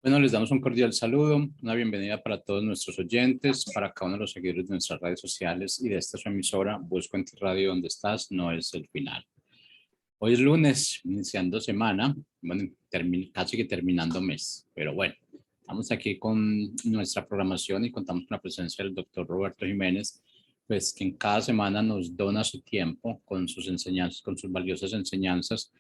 Bueno, les damos un cordial saludo, una bienvenida para todos nuestros oyentes, para cada uno de los seguidores de nuestras redes sociales y de esta su emisora, Busco en ti Radio, donde estás, no es el final. Hoy es lunes, iniciando semana, bueno, casi que terminando mes, pero bueno, estamos aquí con nuestra programación y contamos con la presencia del doctor Roberto Jiménez, pues que en cada semana nos dona su tiempo con sus enseñanzas, con sus valiosas enseñanzas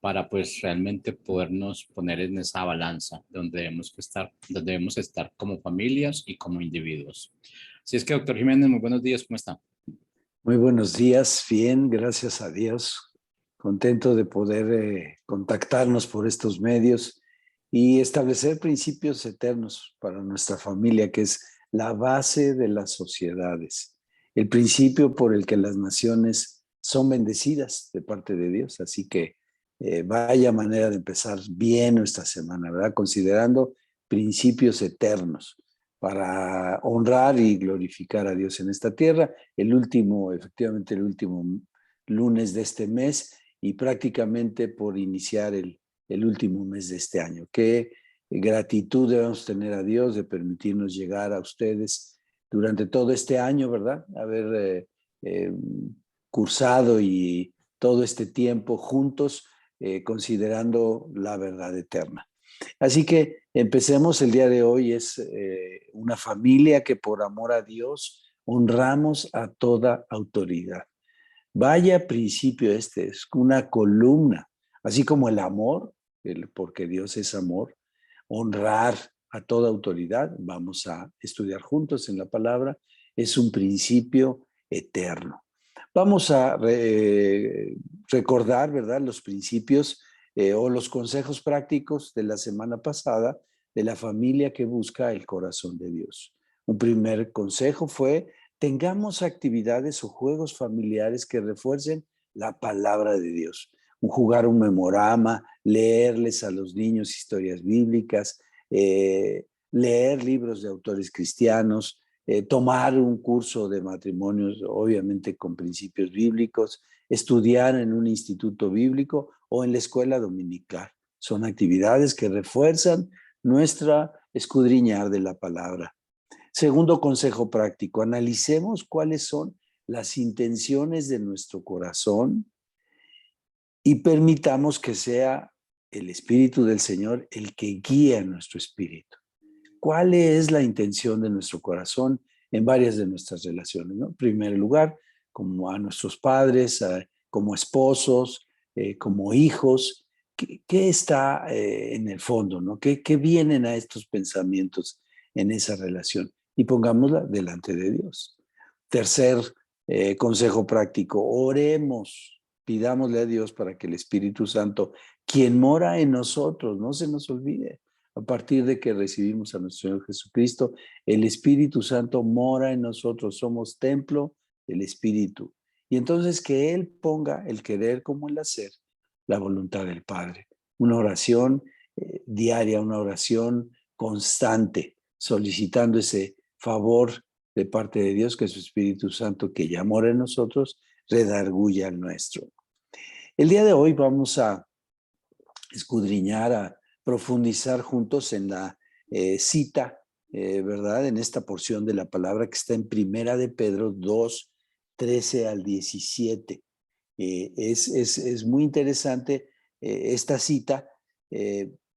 para pues realmente podernos poner en esa balanza donde debemos estar como familias y como individuos. Así es que, doctor Jiménez, muy buenos días, ¿cómo está? Muy buenos días, bien, gracias a Dios. Contento de poder contactarnos por estos medios y establecer principios eternos para nuestra familia, que es la base de las sociedades, el principio por el que las naciones son bendecidas de parte de Dios. Así que vaya manera de empezar bien nuestra semana, ¿verdad? Considerando principios eternos para honrar y glorificar a Dios en esta tierra. Efectivamente, el último lunes de este mes y prácticamente por iniciar el último mes de este año. Qué gratitud debemos tener a Dios de permitirnos llegar a ustedes durante todo este año, ¿verdad? Haber cursado y todo este tiempo juntos considerando la verdad eterna. Así que empecemos el día de hoy. Es una familia que por amor a Dios honramos a toda autoridad. Vaya principio este, es una columna, así como el amor, porque Dios es amor, honrar a toda autoridad, vamos a estudiar juntos en la palabra, es un principio eterno. Vamos a recordar, ¿verdad?, los principios o los consejos prácticos de la semana pasada de la familia que busca el corazón de Dios. Un primer consejo fue: tengamos actividades o juegos familiares que refuercen la palabra de Dios. Jugar un memorama, leerles a los niños historias bíblicas, leer libros de autores cristianos, tomar un curso de matrimonios, obviamente con principios bíblicos, estudiar en un instituto bíblico o en la escuela dominical. Son actividades que refuerzan nuestra escudriñar de la palabra. Segundo consejo práctico: analicemos cuáles son las intenciones de nuestro corazón y permitamos que sea el Espíritu del Señor el que guíe nuestro espíritu. ¿Cuál es la intención de nuestro corazón en varias de nuestras relaciones, ¿no? En primer lugar, como a nuestros padres, como esposos, como hijos. ¿Qué está en el fondo, ¿no? ¿Qué vienen a estos pensamientos en esa relación? Y pongámosla delante de Dios. Tercer consejo práctico: oremos, pidámosle a Dios para que el Espíritu Santo, quien mora en nosotros, no se nos olvide. A partir de que recibimos a nuestro Señor Jesucristo, el Espíritu Santo mora en nosotros, somos templo del Espíritu. Y entonces que Él ponga el querer como el hacer, la voluntad del Padre. Una oración diaria, una oración constante, solicitando ese favor de parte de Dios, que su Espíritu Santo, que ya mora en nosotros, redarguya el nuestro. El día de hoy vamos a escudriñar, a profundizar juntos en la cita, ¿verdad?, en esta porción de la palabra que está en Primera de Pedro 2, 13 al 17. Es muy interesante esta cita.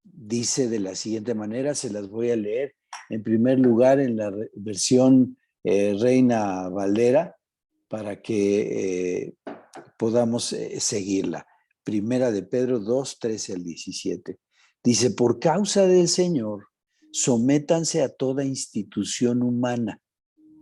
Dice de la siguiente manera, se las voy a leer. En primer lugar, en la versión Reina Valera, para que podamos seguirla. Primera de Pedro 2, 13 al 17. Dice: por causa del Señor, sométanse a toda institución humana,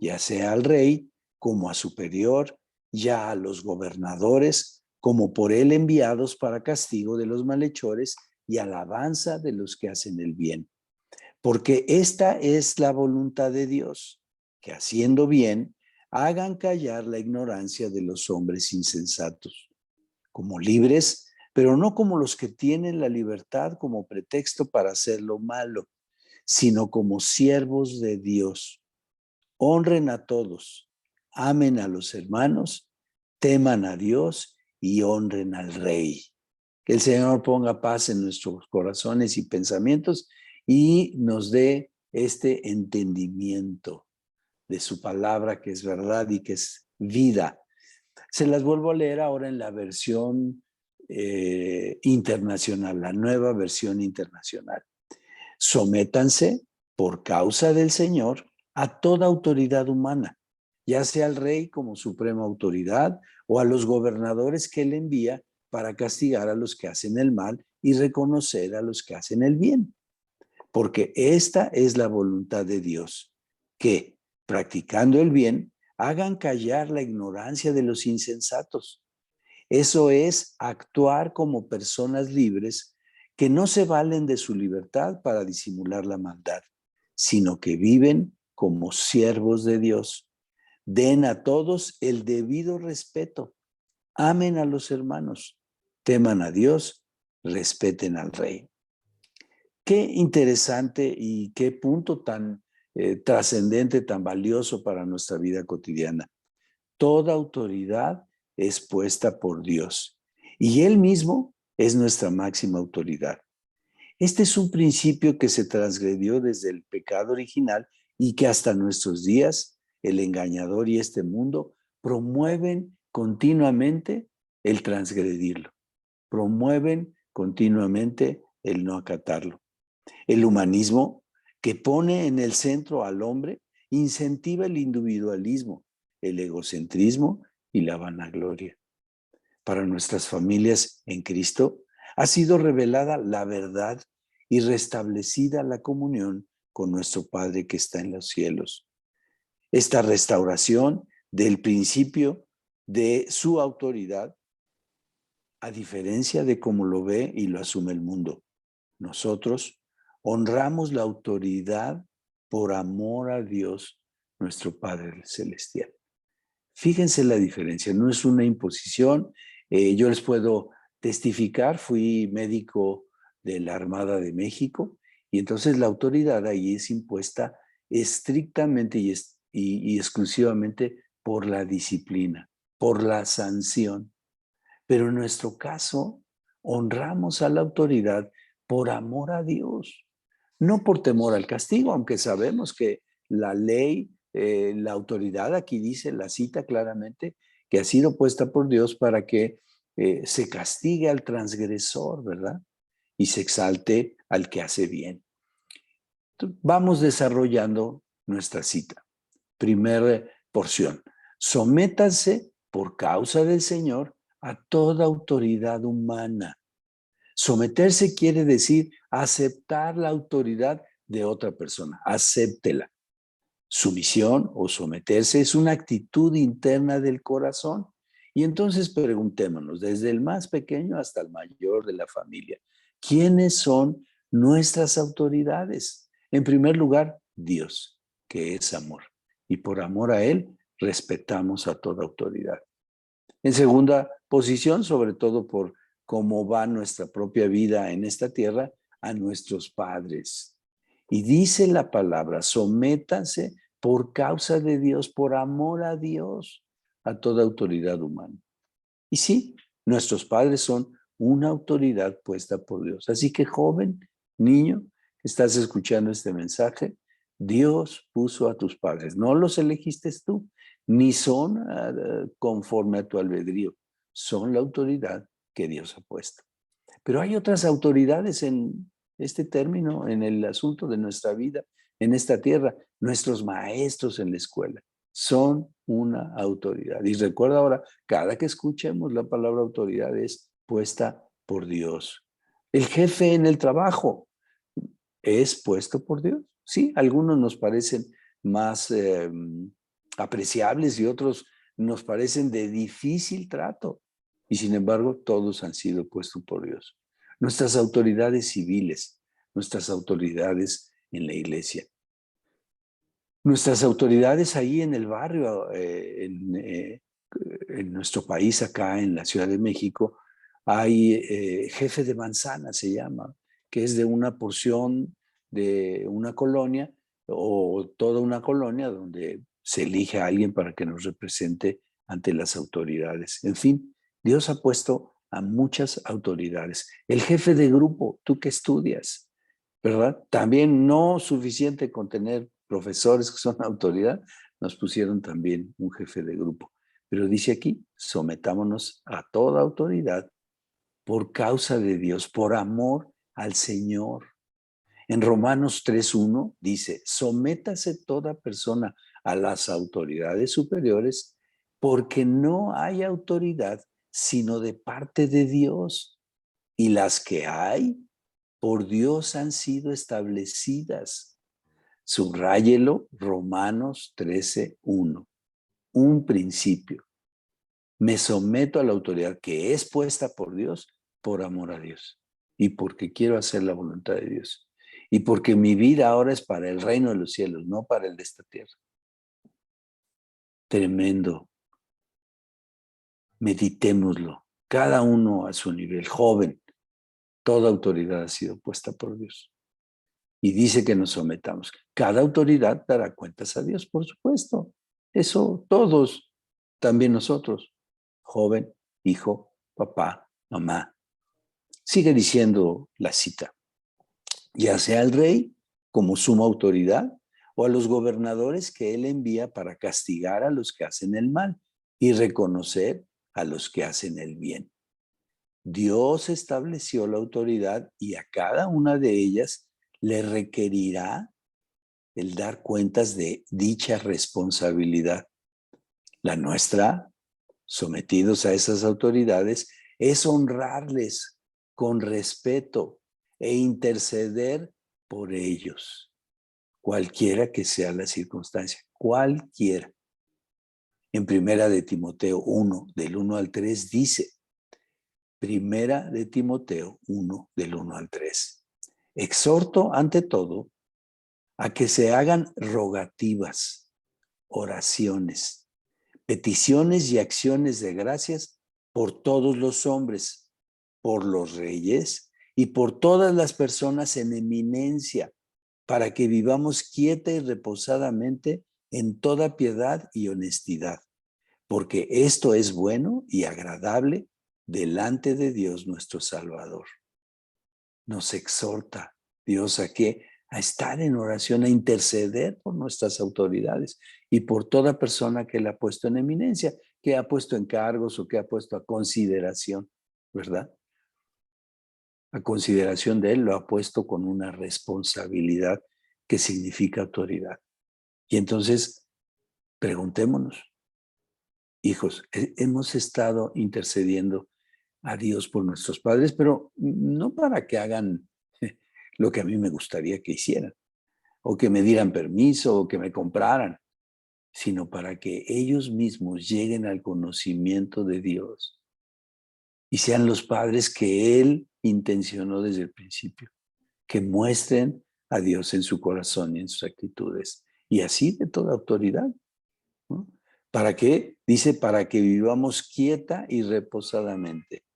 ya sea al rey como a superior, ya a los gobernadores como por él enviados para castigo de los malhechores y alabanza de los que hacen el bien. Porque esta es la voluntad de Dios, que haciendo bien, hagan callar la ignorancia de los hombres insensatos, como libres, pero no como los que tienen la libertad como pretexto para hacer lo malo, sino como siervos de Dios. Honren a todos, amen a los hermanos, teman a Dios y honren al Rey. Que el Señor ponga paz en nuestros corazones y pensamientos y nos dé este entendimiento de su palabra que es verdad y que es vida. Se las vuelvo a leer ahora en la versión internacional, la nueva versión internacional. Sométanse por causa del Señor a toda autoridad humana, ya sea al rey como suprema autoridad o a los gobernadores que él envía para castigar a los que hacen el mal y reconocer a los que hacen el bien. Porque esta es la voluntad de Dios, que, practicando el bien, hagan callar la ignorancia de los insensatos. Eso es actuar como personas libres que no se valen de su libertad para disimular la maldad, sino que viven como siervos de Dios. Den a todos el debido respeto. Amen a los hermanos. Teman a Dios. Respeten al rey. Qué interesante y qué punto tan trascendente, tan valioso para nuestra vida cotidiana. Toda autoridad es puesta por Dios y Él mismo es nuestra máxima autoridad. Este es un principio que se transgredió desde el pecado original y que hasta nuestros días el engañador y este mundo promueven continuamente el transgredirlo, promueven continuamente el no acatarlo. El humanismo, que pone en el centro al hombre, incentiva el individualismo, el egocentrismo y la vanagloria. Para nuestras familias en Cristo ha sido revelada la verdad y restablecida la comunión con nuestro Padre que está en los cielos. Esta restauración del principio de su autoridad, a diferencia de cómo lo ve y lo asume el mundo. Nosotros honramos la autoridad por amor a Dios, nuestro Padre Celestial. Fíjense la diferencia, no es una imposición. Yo les puedo testificar, fui médico de la Armada de México y entonces la autoridad ahí es impuesta estrictamente y exclusivamente por la disciplina, por la sanción. Pero en nuestro caso, honramos a la autoridad por amor a Dios, no por temor al castigo, aunque sabemos que la ley, la autoridad aquí dice, la cita claramente, que ha sido puesta por Dios para que se castigue al transgresor, ¿verdad? Y se exalte al que hace bien. Entonces, vamos desarrollando nuestra cita. Primera porción. Sométanse por causa del Señor a toda autoridad humana. Someterse quiere decir aceptar la autoridad de otra persona. Acéptela. Sumisión o someterse es una actitud interna del corazón. Y entonces preguntémonos, desde el más pequeño hasta el mayor de la familia, ¿quiénes son nuestras autoridades? En primer lugar, Dios, que es amor. Y por amor a Él, respetamos a toda autoridad. En segunda posición, sobre todo por cómo va nuestra propia vida en esta tierra, a nuestros padres. Y dice la palabra, sométanse por causa de Dios, por amor a Dios, a toda autoridad humana. Y sí, nuestros padres son una autoridad puesta por Dios. Así que joven, niño, que estás escuchando este mensaje, Dios puso a tus padres. No los elegiste tú, ni son conforme a tu albedrío. Son la autoridad que Dios ha puesto. Pero hay otras autoridades en este término, en el asunto de nuestra vida, en esta tierra. Nuestros maestros en la escuela son una autoridad. Y recuerda ahora, cada que escuchemos la palabra autoridad es puesta por Dios. El jefe en el trabajo es puesto por Dios. Sí, algunos nos parecen más apreciables y otros nos parecen de difícil trato. Y sin embargo, todos han sido puestos por Dios. Nuestras autoridades civiles, nuestras autoridades en la iglesia, nuestras autoridades ahí en el barrio, en nuestro país, acá en la Ciudad de México, hay jefe de manzana, se llama, que es de una porción de una colonia o toda una colonia donde se elige a alguien para que nos represente ante las autoridades. En fin, Dios ha puesto a muchas autoridades. El jefe de grupo, tú que estudias, ¿verdad? También no suficiente con tener profesores que son autoridad, nos pusieron también un jefe de grupo. Pero dice aquí, sometámonos a toda autoridad por causa de Dios, por amor al Señor. En Romanos 3:1 dice, sométase toda persona a las autoridades superiores, porque no hay autoridad sino de parte de Dios, y las que hay por Dios han sido establecidas. Subráyelo, Romanos 13:1. Un principio. Me someto a la autoridad que es puesta por Dios por amor a Dios y porque quiero hacer la voluntad de Dios y porque mi vida ahora es para el reino de los cielos, no para el de esta tierra. Tremendo. Meditémoslo. Cada uno a su nivel. Joven, toda autoridad ha sido puesta por Dios. Y dice que nos sometamos. Cada autoridad dará cuentas a Dios, por supuesto. Eso todos, también nosotros. Joven, hijo, papá, mamá. Sigue diciendo la cita. Ya sea al rey como suma autoridad o a los gobernadores que él envía para castigar a los que hacen el mal y reconocer a los que hacen el bien. Dios estableció la autoridad y a cada una de ellas le requerirá el dar cuentas de dicha responsabilidad. La nuestra, sometidos a esas autoridades, es honrarles con respeto e interceder por ellos, cualquiera que sea la circunstancia, cualquiera. En Primera de Timoteo 1, del 1 al 3, dice, Primera de Timoteo 1, del 1 al 3. Exhorto ante todo a que se hagan rogativas, oraciones, peticiones y acciones de gracias por todos los hombres, por los reyes y por todas las personas en eminencia, para que vivamos quieta y reposadamente en toda piedad y honestidad, porque esto es bueno y agradable delante de Dios nuestro Salvador. Nos exhorta Dios a que a estar en oración, a interceder por nuestras autoridades y por toda persona que Él ha puesto en eminencia, que ha puesto en cargos o que ha puesto a consideración, ¿verdad? A consideración de Él lo ha puesto con una responsabilidad que significa autoridad. Y entonces, preguntémonos, hijos, hemos estado intercediendo a Dios por nuestros padres, pero no para que hagan lo que a mí me gustaría que hicieran, o que me dieran permiso, o que me compraran, sino para que ellos mismos lleguen al conocimiento de Dios y sean los padres que Él intencionó desde el principio, que muestren a Dios en su corazón y en sus actitudes, y así de toda autoridad, ¿no? ¿Para qué? Dice, para que vivamos quieta y reposadamente,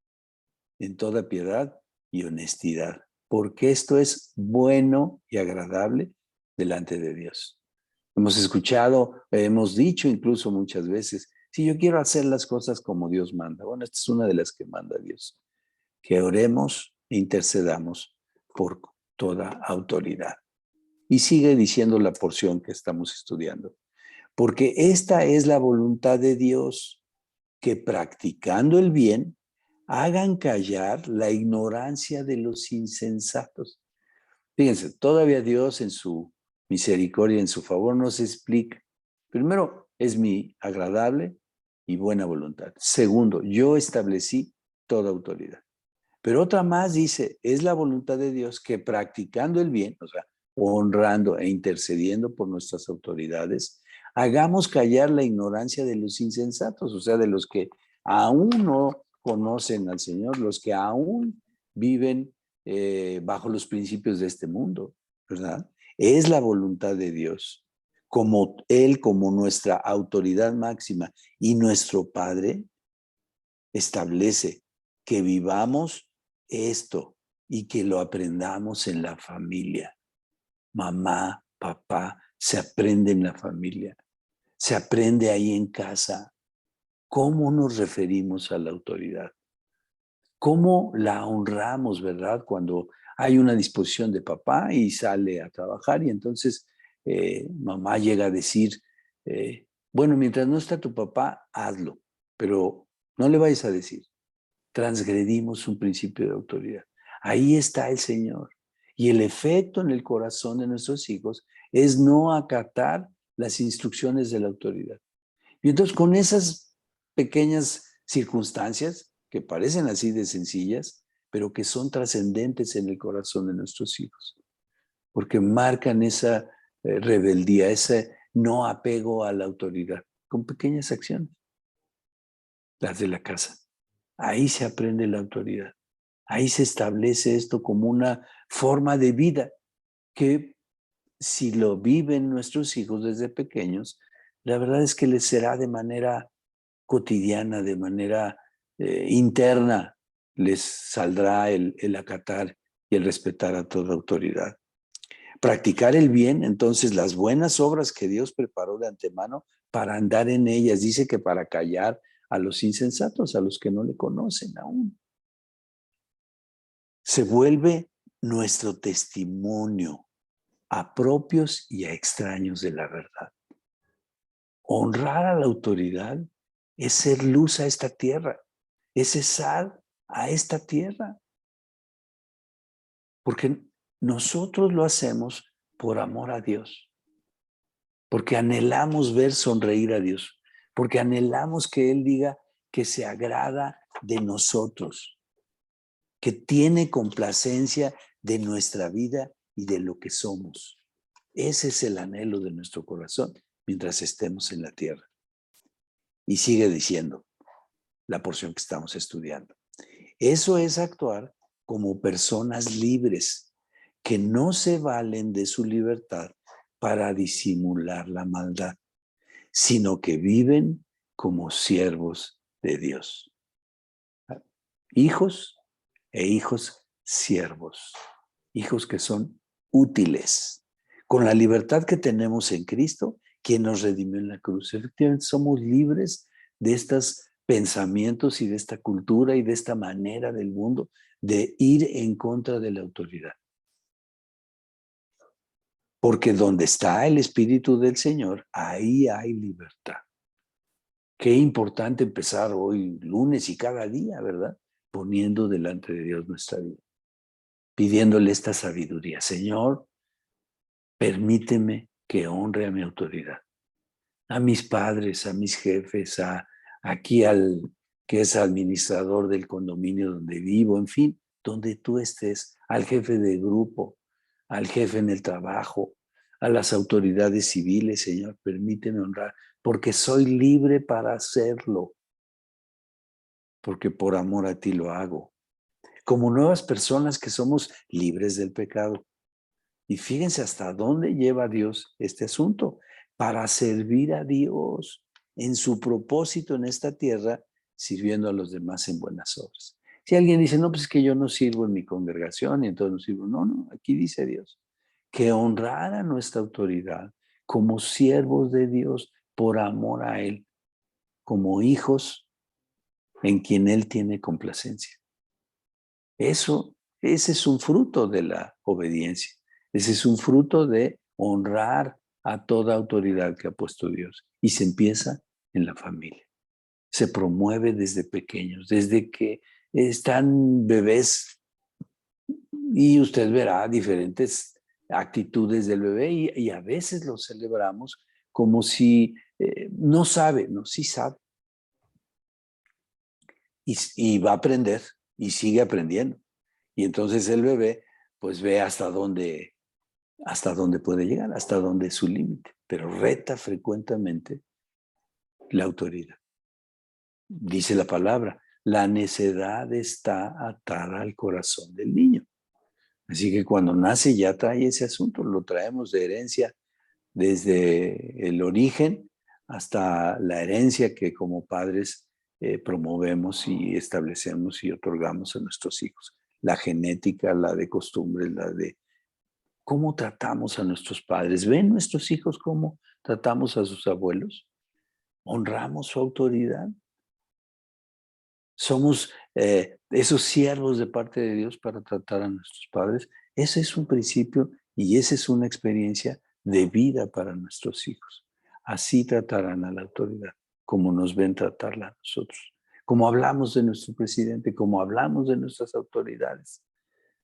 en toda piedad y honestidad, porque esto es bueno y agradable delante de Dios. Hemos escuchado, hemos dicho incluso muchas veces, si yo quiero hacer las cosas como Dios manda. Bueno, esta es una de las que manda Dios, que oremos e intercedamos por toda autoridad. Y sigue diciendo la porción que estamos estudiando, porque esta es la voluntad de Dios, que practicando el bien, hagan callar la ignorancia de los insensatos. Fíjense, todavía Dios en su misericordia, en su favor, nos explica. Primero, es mi agradable y buena voluntad. Segundo, yo establecí toda autoridad. Pero otra más dice, es la voluntad de Dios que practicando el bien, o sea, honrando e intercediendo por nuestras autoridades, hagamos callar la ignorancia de los insensatos, o sea, de los que aún no conocen al Señor, los que aún viven bajo los principios de este mundo, ¿verdad? Es la voluntad de Dios, como Él, como nuestra autoridad máxima y nuestro Padre, establece que vivamos esto y que lo aprendamos en la familia. Mamá, papá, se aprende en la familia, se aprende ahí en casa. ¿Cómo nos referimos a la autoridad? ¿Cómo la honramos, verdad? Cuando hay una disposición de papá y sale a trabajar y entonces mamá llega a decir, bueno, mientras no está tu papá, hazlo, pero no le vayas a decir. Transgredimos un principio de autoridad. Ahí está el Señor. Y el efecto en el corazón de nuestros hijos es no acatar las instrucciones de la autoridad. Y entonces con esas pequeñas circunstancias que parecen así de sencillas, pero que son trascendentes en el corazón de nuestros hijos, porque marcan esa rebeldía, ese no apego a la autoridad, con pequeñas acciones, las de la casa. Ahí se aprende la autoridad. Ahí se establece esto como una forma de vida que si lo viven nuestros hijos desde pequeños, la verdad es que les será de manera cotidiana, de manera interna, les saldrá el acatar y el respetar a toda autoridad. Practicar el bien, entonces las buenas obras que Dios preparó de antemano para andar en ellas. Dice que para callar a los insensatos, a los que no le conocen aún. Se vuelve nuestro testimonio a propios y a extraños de la verdad. Honrar a la autoridad es ser luz a esta tierra, es ser sal a esta tierra. Porque nosotros lo hacemos por amor a Dios, porque anhelamos ver sonreír a Dios, porque anhelamos que Él diga que se agrada de nosotros, que tiene complacencia de nuestra vida y de lo que somos. Ese es el anhelo de nuestro corazón mientras estemos en la tierra. Y sigue diciendo la porción que estamos estudiando. Eso es actuar como personas libres que no se valen de su libertad para disimular la maldad, sino que viven como siervos de Dios. Hijos e hijos siervos. Hijos que son útiles. Con la libertad que tenemos en Cristo, quien nos redimió en la cruz. Efectivamente, somos libres de estos pensamientos y de esta cultura y de esta manera del mundo de ir en contra de la autoridad. Porque donde está el Espíritu del Señor, ahí hay libertad. Qué importante empezar hoy, lunes y cada día, ¿verdad? Poniendo delante de Dios nuestra vida. Pidiéndole esta sabiduría. Señor, permíteme que honre a mi autoridad, a mis padres, a mis jefes, aquí al que es administrador del condominio donde vivo, en fin, donde tú estés, al jefe de grupo, al jefe en el trabajo, a las autoridades civiles, Señor, permíteme honrar, porque soy libre para hacerlo, porque por amor a ti lo hago. Como nuevas personas que somos libres del pecado. Y fíjense hasta dónde lleva Dios este asunto, para servir a Dios en su propósito en esta tierra, sirviendo a los demás en buenas obras. Si alguien dice, no, pues es que yo no sirvo en mi congregación y entonces no sirvo. No, aquí dice Dios, que honrar a nuestra autoridad como siervos de Dios por amor a Él, como hijos en quien Él tiene complacencia. Ese es un fruto de la obediencia. Ese es un fruto de honrar a toda autoridad que ha puesto Dios. Y se empieza en la familia. Se promueve desde pequeños, desde que están bebés. Y usted verá diferentes actitudes del bebé y a veces lo celebramos como si no sabe, no, sí sabe. Y va a aprender y sigue aprendiendo. Y entonces el bebé pues ve hasta dónde puede llegar, hasta dónde es su límite, pero reta frecuentemente la autoridad. Dice la palabra, la necedad está atada al corazón del niño. Así que cuando nace ya trae ese asunto, lo traemos de herencia desde el origen hasta la herencia que como padres promovemos y establecemos y otorgamos a nuestros hijos. La genética, la de costumbres, la de cómo tratamos a nuestros padres. ¿Ven nuestros hijos cómo tratamos a sus abuelos? ¿Honramos su autoridad? ¿Somos esos siervos de parte de Dios para tratar a nuestros padres. Ese es un principio y esa es una experiencia de vida para nuestros hijos. Así tratarán a la autoridad, como nos ven tratarla a nosotros. Como hablamos de nuestro presidente, como hablamos de nuestras autoridades.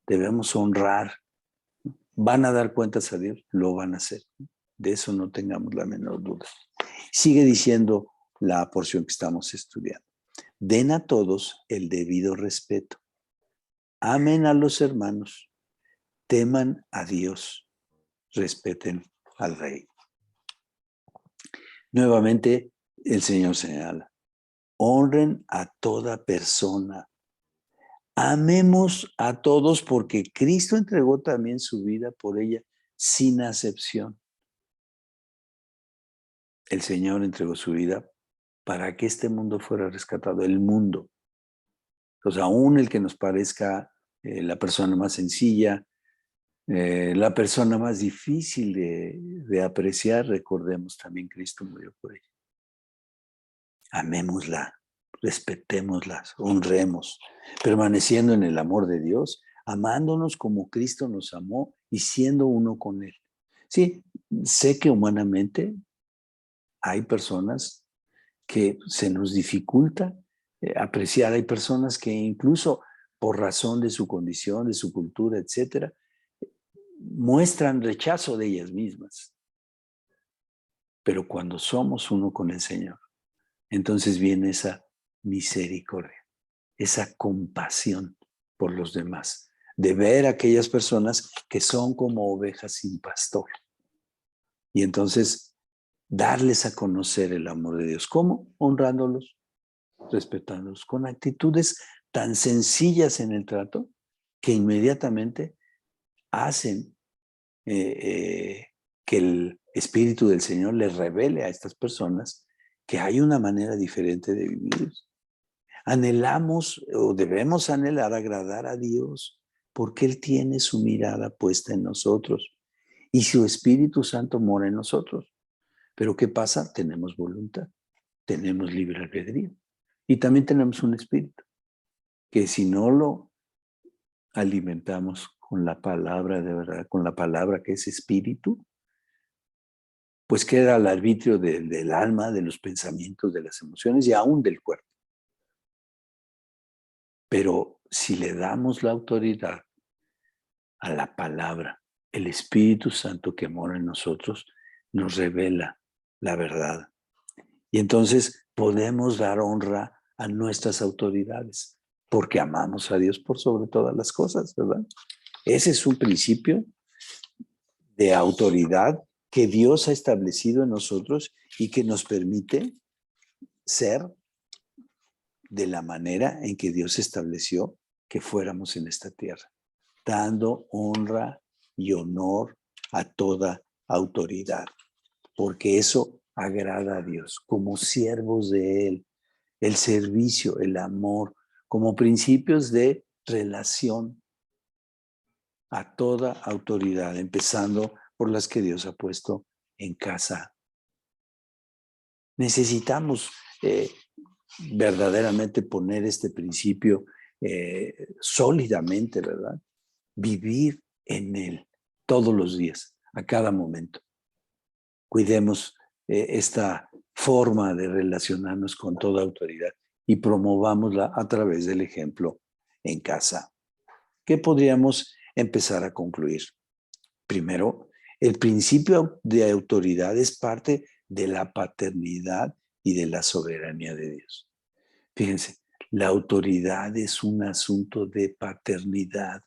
Debemos honrar. ¿Van a dar cuentas a Dios? Lo van a hacer. De eso no tengamos la menor duda. Sigue diciendo la porción que estamos estudiando. Den a todos el debido respeto. Amen a los hermanos. Teman a Dios. Respeten al Rey. Nuevamente, el Señor señala. Honren a toda persona. Amemos a todos porque Cristo entregó también su vida por ella sin acepción. El Señor entregó su vida para que este mundo fuera rescatado, el mundo. Entonces, aún el que nos parezca la persona más sencilla, la persona más difícil de apreciar, recordemos también Cristo murió por ella. Amémosla, respetémosla, honremos, permaneciendo en el amor de Dios, amándonos como Cristo nos amó y siendo uno con Él. Sí, sé que humanamente hay personas que se nos dificulta apreciar. Hay personas que incluso por razón de su condición, de su cultura, etcétera, muestran rechazo de ellas mismas. Pero cuando somos uno con el Señor, entonces viene esa misericordia, esa compasión por los demás, de ver a aquellas personas que son como ovejas sin pastor. Y entonces darles a conocer el amor de Dios. ¿Cómo? Honrándolos, respetándolos, con actitudes tan sencillas en el trato que inmediatamente hacen que el Espíritu del Señor les revele a estas personas que hay una manera diferente de vivir. Anhelamos o debemos anhelar agradar a Dios porque Él tiene su mirada puesta en nosotros y su Espíritu Santo mora en nosotros. Pero ¿qué pasa? Tenemos voluntad, tenemos libre albedrío y también tenemos un espíritu que si no lo alimentamos con la palabra de verdad, con la palabra que es espíritu, pues queda al arbitrio del alma, de los pensamientos, de las emociones y aún del cuerpo. Pero si le damos la autoridad a la palabra, el Espíritu Santo que mora en nosotros nos revela la verdad. Y entonces podemos dar honra a nuestras autoridades, porque amamos a Dios por sobre todas las cosas, ¿verdad? Ese es un principio de autoridad que Dios ha establecido en nosotros y que nos permite ser de la manera en que Dios estableció que fuéramos en esta tierra, dando honra y honor a toda autoridad, porque eso agrada a Dios, como siervos de Él, el servicio, el amor, como principios de relación a toda autoridad, empezando por las que Dios ha puesto en casa. Necesitamos verdaderamente poner este principio sólidamente, ¿verdad? Vivir en él todos los días, a cada momento. Cuidemos esta forma de relacionarnos con toda autoridad y promovámosla a través del ejemplo en casa. ¿Qué podríamos empezar a concluir? Primero, el principio de autoridad es parte de la paternidad y de la soberanía de Dios. Fíjense, la autoridad es un asunto de paternidad.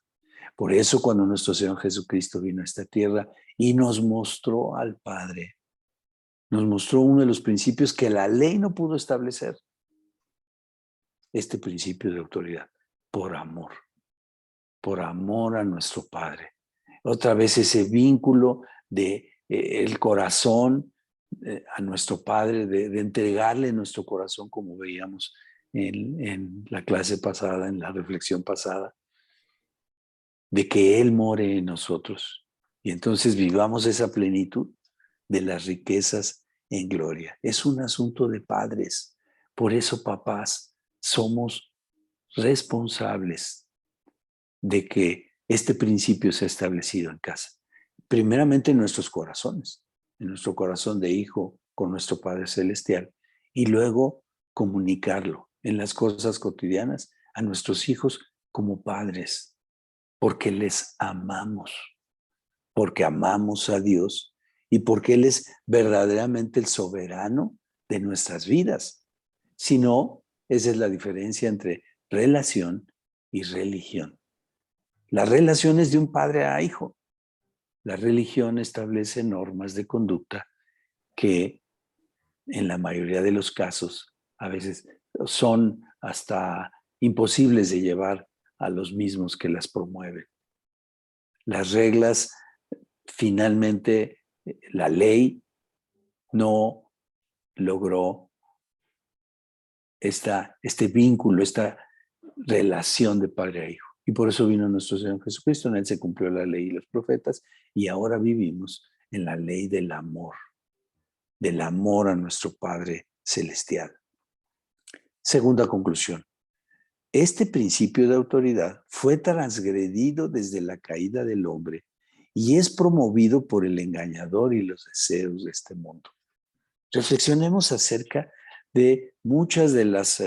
Por eso cuando nuestro Señor Jesucristo vino a esta tierra y nos mostró al Padre, nos mostró uno de los principios que la ley no pudo establecer. Este principio de autoridad, por amor a nuestro Padre. Otra vez ese vínculo de el corazón a nuestro Padre, de entregarle nuestro corazón como veíamos en la clase pasada, en la reflexión pasada, de que Él more en nosotros. Y entonces vivamos esa plenitud de las riquezas en gloria. Es un asunto de padres. Por eso, papás, somos responsables de que este principio sea establecido en casa. Primeramente en nuestros corazones, en nuestro corazón de hijo con nuestro Padre Celestial, y luego comunicarlo en las cosas cotidianas a nuestros hijos como padres, porque les amamos, porque amamos a Dios y porque Él es verdaderamente el soberano de nuestras vidas. Si no, esa es la diferencia entre relación y religión. La relación es de un padre a hijo. La religión establece normas de conducta que en la mayoría de los casos a veces son hasta imposibles de llevar a los mismos que las promueven. Las reglas, finalmente, la ley no logró este vínculo, esta relación de padre a hijo. Y por eso vino nuestro Señor Jesucristo. En Él se cumplió la ley y los profetas, y ahora vivimos en la ley del amor a nuestro Padre Celestial. Segunda conclusión. Este principio de autoridad fue transgredido desde la caída del hombre y es promovido por el engañador y los deseos de este mundo. Reflexionemos acerca de muchas de las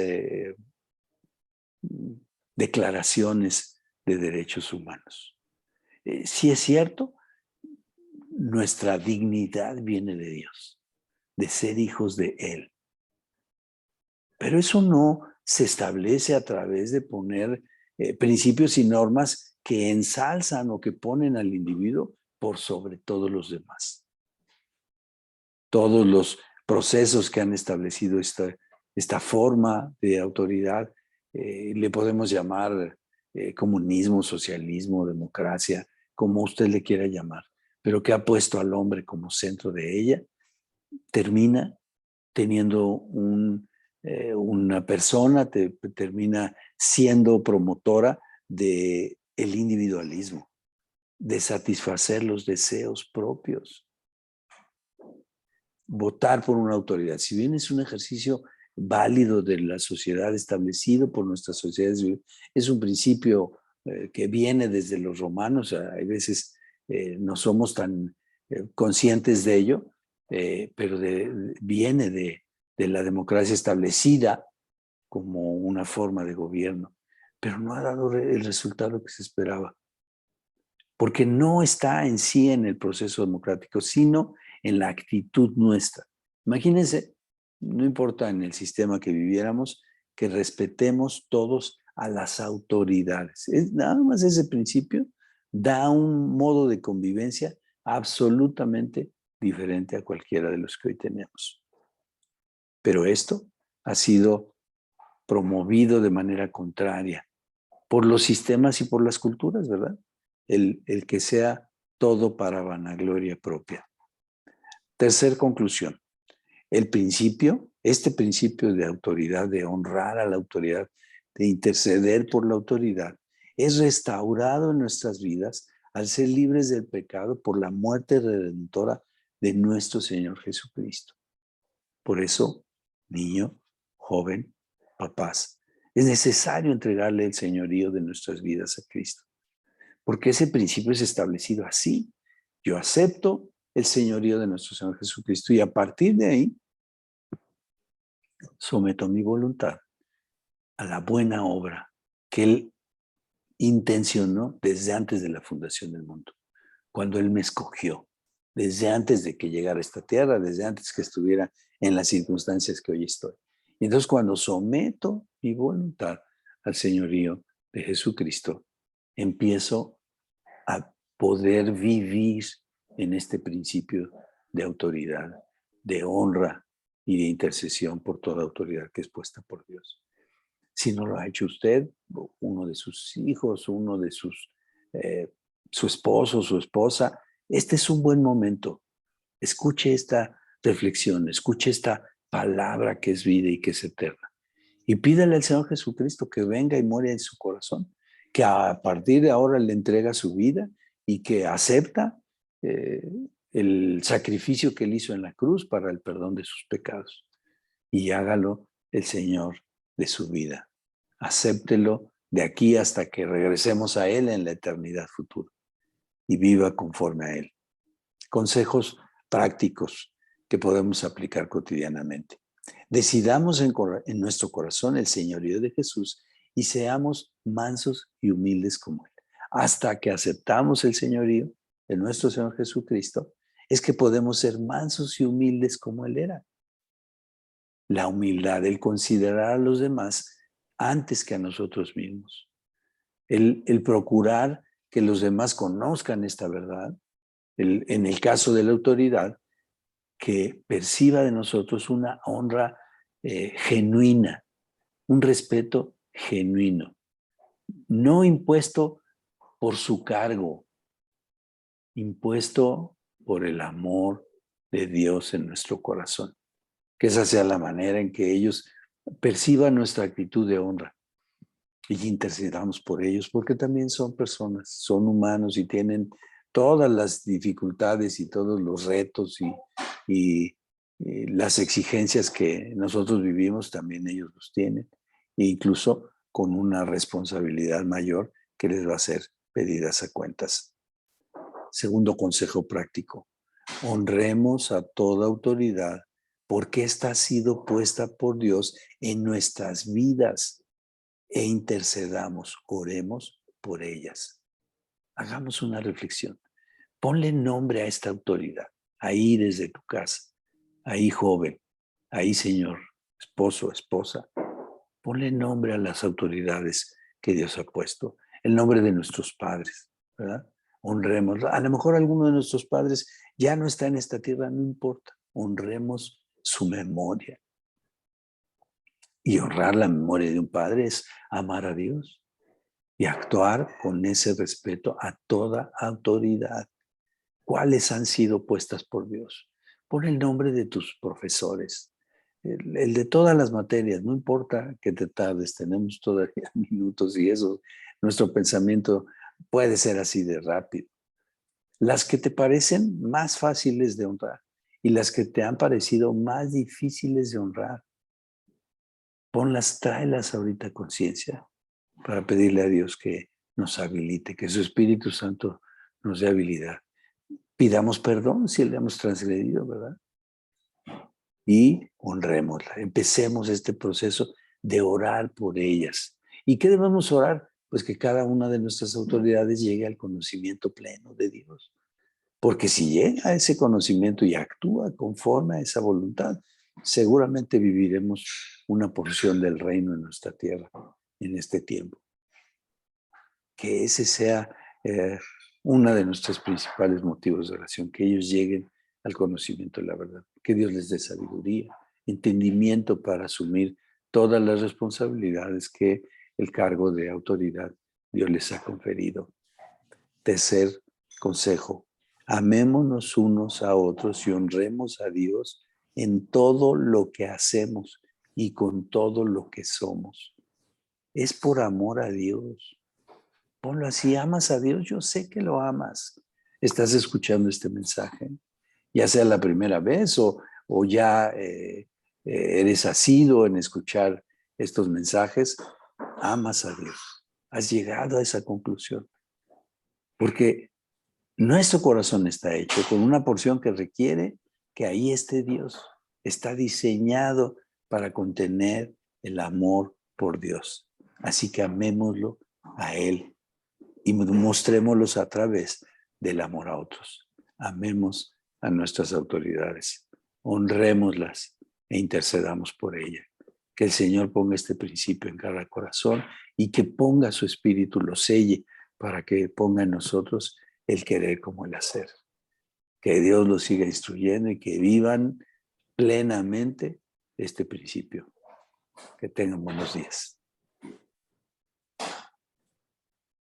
declaraciones de derechos humanos. Si es cierto, nuestra dignidad viene de Dios, de ser hijos de Él. Pero eso no se establece a través de poner principios y normas que ensalzan o que ponen al individuo por sobre todos los demás. Todos los procesos que han establecido esta forma de autoridad, le podemos llamar comunismo, socialismo, democracia, como usted le quiera llamar, pero que ha puesto al hombre como centro de ella, termina teniendo una persona, termina siendo promotora del individualismo, de satisfacer los deseos propios. Votar por una autoridad, si bien es un ejercicio válido de la sociedad establecido por nuestras sociedades, es un principio que viene desde los romanos. Hay veces no somos tan conscientes de ello, pero viene de la democracia establecida como una forma de gobierno, pero no ha dado el resultado que se esperaba, porque no está en sí en el proceso democrático, sino en la actitud nuestra. Imagínense, no importa en el sistema que viviéramos, que respetemos todos a las autoridades. Nada más ese principio da un modo de convivencia absolutamente diferente a cualquiera de los que hoy tenemos. Pero esto ha sido promovido de manera contraria por los sistemas y por las culturas, ¿verdad? El que sea todo para vanagloria propia. Tercer conclusión. Este principio de autoridad, de honrar a la autoridad, de interceder por la autoridad, es restaurado en nuestras vidas al ser libres del pecado por la muerte redentora de nuestro Señor Jesucristo. Por eso, niño, joven, papás, es necesario entregarle el señorío de nuestras vidas a Cristo, porque ese principio es establecido así. Yo acepto el señorío de nuestro Señor Jesucristo y a partir de ahí someto mi voluntad a la buena obra que Él intencionó desde antes de la fundación del mundo, cuando Él me escogió, desde antes de que llegara a esta tierra, desde antes que estuviera en las circunstancias que hoy estoy. Y entonces cuando someto mi voluntad al señorío de Jesucristo, empiezo a poder vivir en este principio de autoridad, de honra y de intercesión por toda autoridad que es puesta por Dios. Si no lo ha hecho usted, uno de sus hijos, uno de su esposo, su esposa, este es un buen momento. Escuche esta reflexión, escuche esta palabra que es vida y que es eterna. Y pídale al Señor Jesucristo que venga y muera en su corazón, que a partir de ahora le entrega su vida y que acepta el sacrificio que Él hizo en la cruz para el perdón de sus pecados. Y hágalo el Señor de su vida. Acéptelo de aquí hasta que regresemos a Él en la eternidad futura y viva conforme a Él. Consejos prácticos que podemos aplicar cotidianamente. Decidamos en nuestro corazón el señorío de Jesús y seamos mansos y humildes como Él. Hasta que aceptamos el señorío de nuestro Señor Jesucristo, es que podemos ser mansos y humildes como Él era. La humildad, el considerar a los demás antes que a nosotros mismos. El procurar que los demás conozcan esta verdad. En el caso de la autoridad, que perciba de nosotros una honra genuina, un respeto genuino, no impuesto por su cargo, impuesto por el amor de Dios en nuestro corazón. Que esa sea la manera en que ellos perciban nuestra actitud de honra y intercedamos por ellos, porque también son personas, son humanos y tienen todas las dificultades y todos los retos y las exigencias que nosotros vivimos, también ellos los tienen, e incluso con una responsabilidad mayor que les va a ser pedidas a cuentas. Segundo consejo práctico, honremos a toda autoridad porque esta ha sido puesta por Dios en nuestras vidas e intercedamos, oremos por ellas. Hagamos una reflexión. Ponle nombre a esta autoridad, ahí desde tu casa, ahí joven, ahí señor, esposo, esposa. Ponle nombre a las autoridades que Dios ha puesto, el nombre de nuestros padres, ¿verdad? Honremos. A lo mejor alguno de nuestros padres ya no está en esta tierra, no importa. Honremos su memoria. Y honrar la memoria de un padre es amar a Dios y actuar con ese respeto a toda autoridad. ¿Cuáles han sido puestas por Dios? Pon el nombre de tus profesores, el de todas las materias, no importa que te tardes, tenemos todavía minutos y eso, nuestro pensamiento puede ser así de rápido. Las que te parecen más fáciles de honrar y las que te han parecido más difíciles de honrar, ponlas, tráelas ahorita a conciencia para pedirle a Dios que nos habilite, que su Espíritu Santo nos dé habilidad. Pidamos perdón si le hemos transgredido, ¿verdad? Y honrémosla. Empecemos este proceso de orar por ellas. ¿Y qué debemos orar? Pues que cada una de nuestras autoridades llegue al conocimiento pleno de Dios. Porque si llega a ese conocimiento y actúa conforme a esa voluntad, seguramente viviremos una porción del reino en nuestra tierra en este tiempo. Que ese sea uno de nuestros principales motivos de oración, que ellos lleguen al conocimiento de la verdad, que Dios les dé sabiduría, entendimiento para asumir todas las responsabilidades que el cargo de autoridad Dios les ha conferido. Tercer consejo, amémonos unos a otros y honremos a Dios en todo lo que hacemos y con todo lo que somos. Es por amor a Dios. Ponlo así, ¿amas a Dios? Yo sé que lo amas. ¿Estás escuchando este mensaje? Ya sea la primera vez o ya eres asiduo en escuchar estos mensajes. Amas a Dios. Has llegado a esa conclusión. Porque nuestro corazón está hecho con una porción que requiere que ahí esté Dios. Está diseñado para contener el amor por Dios. Así que amémoslo a Él y mostrémoslos a través del amor a otros. Amemos a nuestras autoridades, honrémoslas e intercedamos por ellas. Que el Señor ponga este principio en cada corazón y que ponga su espíritu, lo selle, para que ponga en nosotros el querer como el hacer. Que Dios los siga instruyendo y que vivan plenamente este principio. Que tengan buenos días.